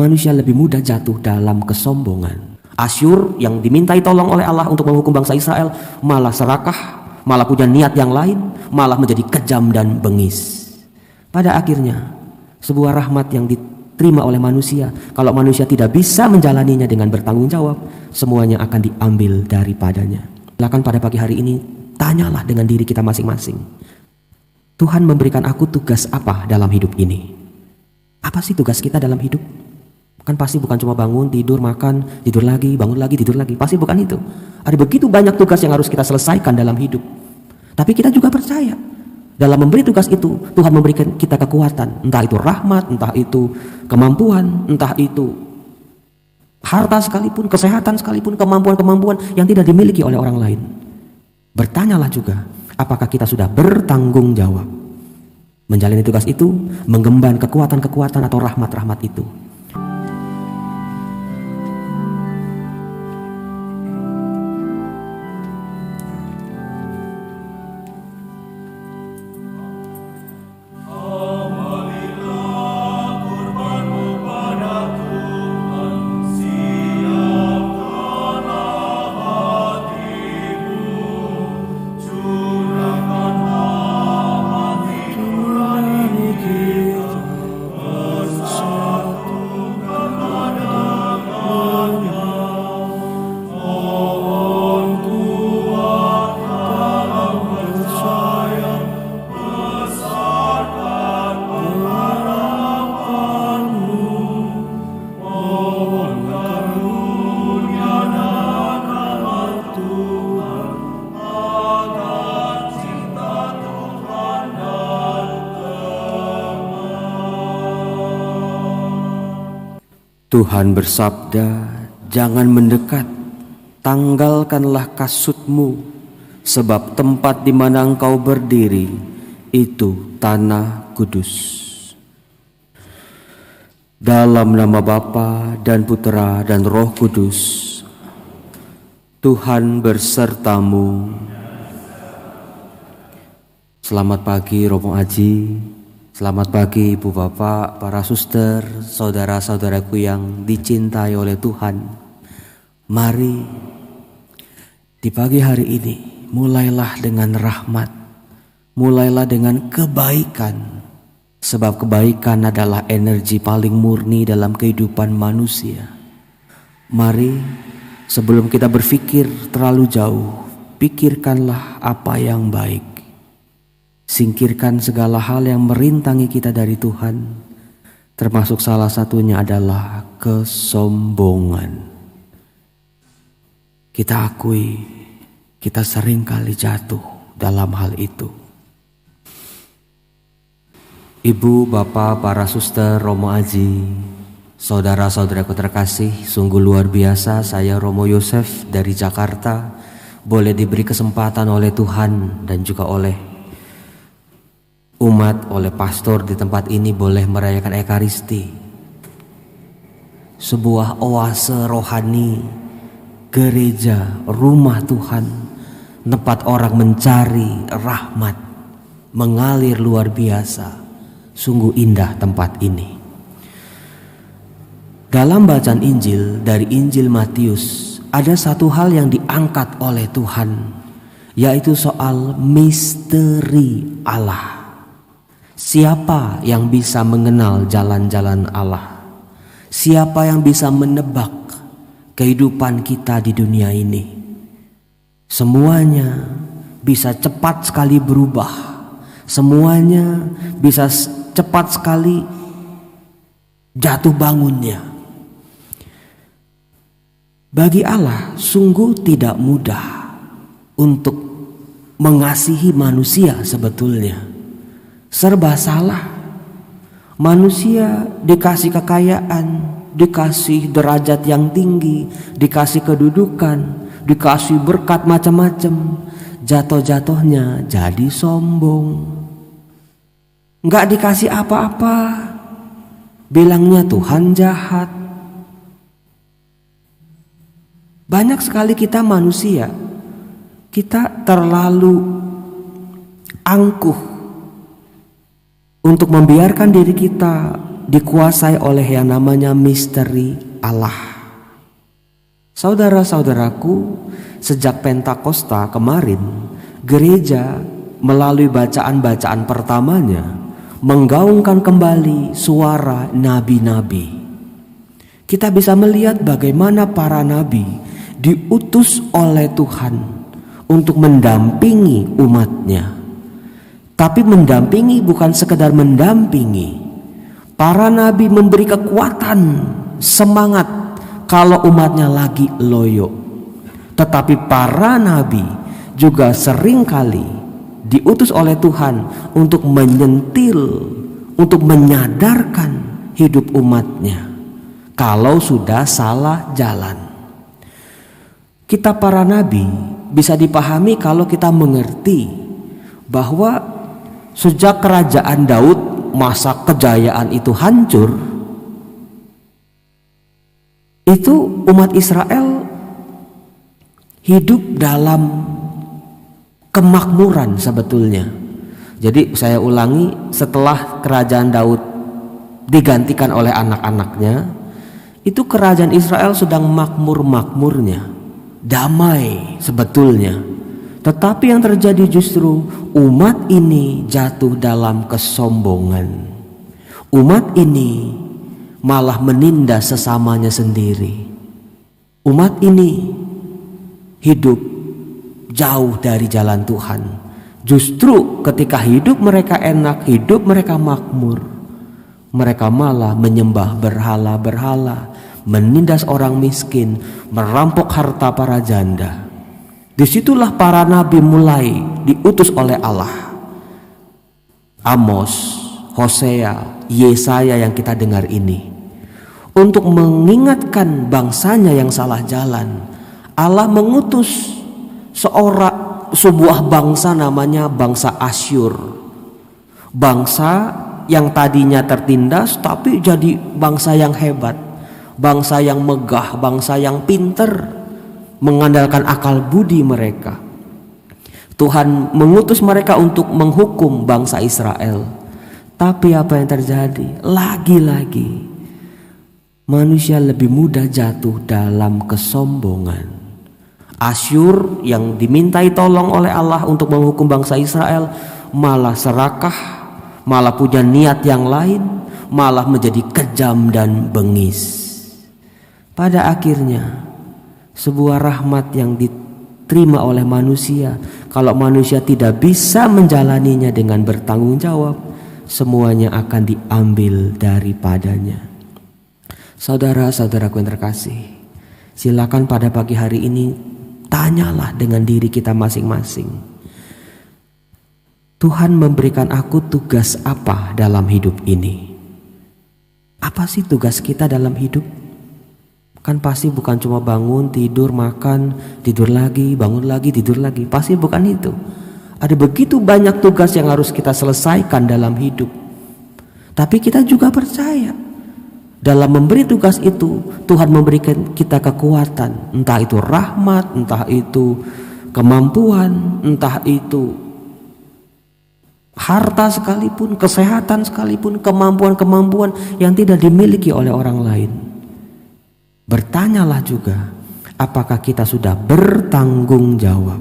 manusia lebih mudah jatuh dalam kesombongan. Asyur yang dimintai tolong oleh Allah untuk menghukum bangsa Israel malah serakah, malah punya niat yang lain, malah menjadi kejam dan bengis. Pada akhirnya sebuah rahmat yang diterima oleh manusia, kalau manusia tidak bisa menjalaninya dengan bertanggung jawab, semuanya akan diambil daripadanya. Silakan pada pagi hari ini tanyalah dengan diri kita masing-masing, Tuhan memberikan aku tugas apa dalam hidup ini? Apa sih tugas kita dalam hidup? Kan pasti bukan cuma bangun, tidur, makan, tidur lagi, bangun lagi, tidur lagi. Pasti bukan itu. Ada begitu banyak tugas yang harus kita selesaikan dalam hidup. Tapi kita juga percaya dalam memberi tugas itu, Tuhan memberikan kita kekuatan. Entah itu rahmat, entah itu kemampuan, entah itu harta sekalipun, kesehatan sekalipun, kemampuan-kemampuan yang tidak dimiliki oleh orang lain. Bertanyalah juga, apakah kita sudah bertanggung jawab menjalani tugas itu, menggemban kekuatan-kekuatan atau rahmat-rahmat itu. Tuhan bersabda, jangan mendekat, tanggalkanlah kasutmu, sebab tempat di mana engkau berdiri itu tanah kudus. Dalam nama Bapa dan Putera dan Roh Kudus, Tuhan bersertamu. Selamat pagi Romo Aji. Selamat pagi Ibu Bapak, para suster, saudara-saudaraku yang dicintai oleh Tuhan. Mari di pagi hari ini mulailah dengan rahmat, mulailah dengan kebaikan. Sebab kebaikan adalah energi paling murni dalam kehidupan manusia. Mari sebelum kita berpikir terlalu jauh, pikirkanlah apa yang baik. Singkirkan segala hal yang merintangi kita dari Tuhan, termasuk salah satunya adalah kesombongan. Kita akui, kita sering kali jatuh dalam hal itu. Ibu, Bapak, para suster, Romo Aji, saudara-saudaraku terkasih, sungguh luar biasa saya Romo Yosef dari Jakarta boleh diberi kesempatan oleh Tuhan dan juga oleh umat, oleh pastor di tempat ini boleh merayakan Ekaristi, sebuah oase rohani, gereja, rumah Tuhan, tempat orang mencari rahmat, mengalir luar biasa. Sungguh indah tempat ini. Dalam bacaan Injil dari Injil Matius, ada satu hal yang diangkat oleh Tuhan, yaitu soal misteri Allah. Siapa yang bisa mengenal jalan-jalan Allah? Siapa yang bisa menebak kehidupan kita di dunia ini? Semuanya bisa cepat sekali berubah. Semuanya bisa cepat sekali jatuh bangunnya. Bagi Allah sungguh tidak mudah untuk mengasihi manusia sebetulnya. Serba salah. Manusia dikasih kekayaan, dikasih derajat yang tinggi, dikasih kedudukan, dikasih berkat macam-macam. Jatuh-jatuhnya jadi sombong. Nggak dikasih apa-apa, bilangnya Tuhan jahat. Banyak sekali kita manusia, kita terlalu angkuh untuk membiarkan diri kita dikuasai oleh yang namanya misteri Allah. Saudara-saudaraku, sejak Pentakosta kemarin, gereja melalui bacaan-bacaan pertamanya menggaungkan kembali suara nabi-nabi. Kita bisa melihat bagaimana para nabi diutus oleh Tuhan untuk mendampingi umatnya. Tapi mendampingi bukan sekedar mendampingi. Para nabi memberi kekuatan, semangat kalau umatnya lagi loyo. Tetapi para nabi juga seringkali diutus oleh Tuhan untuk menyentil, untuk menyadarkan hidup umatnya kalau sudah salah jalan. Kita para nabi bisa dipahami kalau kita mengerti bahwa sejak kerajaan Daud, masa kejayaan itu hancur, itu umat Israel hidup dalam kemakmuran sebetulnya. Jadi saya ulangi, setelah kerajaan Daud digantikan oleh anak-anaknya, itu kerajaan Israel sedang makmur-makmurnya, damai sebetulnya. Tetapi yang terjadi justru umat ini jatuh dalam kesombongan. Umat ini malah menindas sesamanya sendiri. Umat ini hidup jauh dari jalan Tuhan. Justru ketika hidup mereka enak, hidup mereka makmur, mereka malah menyembah berhala-berhala, menindas orang miskin, merampok harta para janda. Disitulah para nabi mulai diutus oleh Allah. Amos, Hosea, Yesaya yang kita dengar ini, untuk mengingatkan bangsanya yang salah jalan. Allah mengutus sebuah bangsa namanya bangsa Asyur. Bangsa yang tadinya tertindas tapi jadi bangsa yang hebat, bangsa yang megah, bangsa yang pinter, mengandalkan akal budi mereka. Tuhan mengutus mereka untuk menghukum bangsa Israel. Tapi apa yang terjadi? Lagi-lagi manusia lebih mudah jatuh dalam kesombongan. Asyur yang dimintai tolong oleh Allah untuk menghukum bangsa Israel malah serakah, malah punya niat yang lain, malah menjadi kejam dan bengis. Pada akhirnya sebuah rahmat yang diterima oleh manusia, kalau manusia tidak bisa menjalaninya dengan bertanggung jawab, semuanya akan diambil daripadanya. Saudara-saudaraku yang terkasih, silakan pada pagi hari ini tanyalah dengan diri kita masing-masing. Tuhan memberikan aku tugas apa dalam hidup ini? Apa sih tugas kita dalam hidup? Kan pasti bukan cuma bangun, tidur, makan, tidur lagi, bangun lagi, tidur lagi. Pasti bukan itu. Ada begitu banyak tugas yang harus kita selesaikan dalam hidup. Tapi kita juga percaya dalam memberi tugas itu, Tuhan memberikan kita kekuatan. Entah itu rahmat, entah itu kemampuan, entah itu harta sekalipun, kesehatan sekalipun, kemampuan-kemampuan yang tidak dimiliki oleh orang lain. Bertanyalah juga, apakah kita sudah bertanggung jawab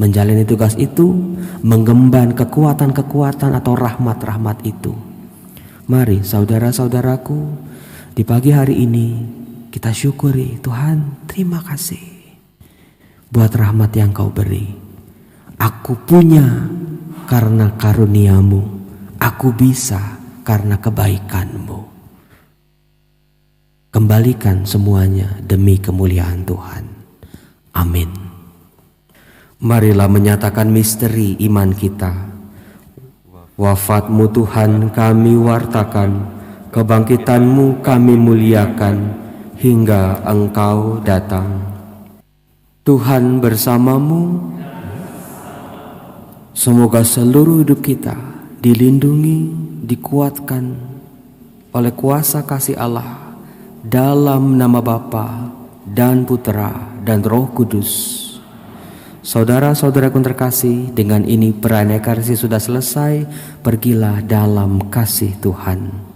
menjalani tugas itu, mengemban kekuatan-kekuatan atau rahmat-rahmat itu. Mari saudara-saudaraku, di pagi hari ini kita syukuri Tuhan, terima kasih buat rahmat yang Kau beri. Aku punya karena karunia-Mu, aku bisa karena kebaikan-Mu. Kembalikan semuanya demi kemuliaan Tuhan. Amin. Marilah menyatakan misteri iman kita. Wafat-Mu Tuhan kami wartakan, kebangkitan-Mu kami muliakan, hingga Engkau datang. Tuhan bersamamu. Semoga seluruh hidup kita dilindungi, dikuatkan oleh kuasa kasih Allah, dalam nama Bapa dan Putera dan Roh Kudus. Saudara-saudaraku terkasih, dengan ini perayaan Ekaristi sudah selesai. Pergilah dalam kasih Tuhan.